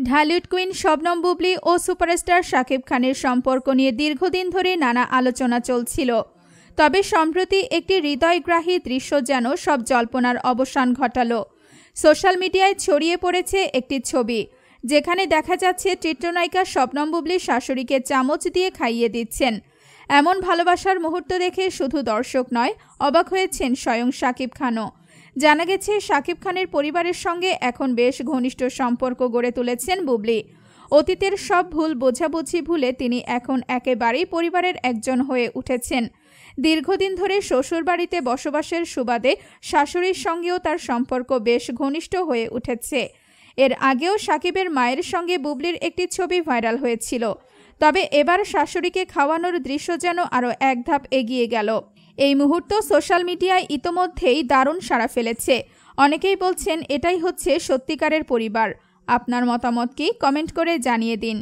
Dhallywood queen Shabnam Bubly ও superstar Shakib খানের সম্পর্ক নিয়ে দীর্ঘদিন ধরে নানা আলোচনা চলছিল। তবে সম্প্রতি একটি হৃদয়গ্রাহী দৃশ্য যেন সব জল্পনার অবসান ঘটালো। সোশ্যাল মিডিয়ায় ছড়িয়ে পড়েছে একটি ছবি, যেখানে দেখা যাচ্ছে চিত্রনায়িকা শবনম বুবলি শাশুড়িকে চামচ দিয়ে খাইয়ে দিচ্ছেন। এমন ভালোবাসার মুহূর্ত দেখে শুধু দর্শক নয়, অবাক হয়েছেন স্বয়ং শাকিব খানও। জানা গেছে, শাকিব খানের পরিবারের সঙ্গে এখন বেশ ঘনিষ্ঠ সম্পর্ক গড়ে তুলেছেন বুবলি। অতীতের সব ভুল বোঝাবুঝি ভুলে তিনি এখন একেবারেই পরিবারের একজন হয়ে উঠেছেন। দীর্ঘদিন ধরে শ্বশুরবাড়িতে বসবাসের সুবাদে শাশুড়ির সঙ্গেও তার সম্পর্ক বেশ ঘনিষ্ঠ হয়ে উঠেছে। এর আগেও শাকিবের মায়ের সঙ্গে বুবলির একটি ছবি ভাইরাল হয়েছিল। তবে এবার শাশুড়িকে খাওয়ানোর দৃশ্য যেন আরও এক ধাপ এগিয়ে গেল। এই মুহূর্ত সোশ্যাল মিডিয়ায় ইতোমধ্যেই দারুণ সাড়া ফেলেছে। অনেকেই বলছেন এটাই হচ্ছে সত্যিকারের পরিবার। আপনার মতামত কি? কমেন্ট করে জানিয়ে দিন।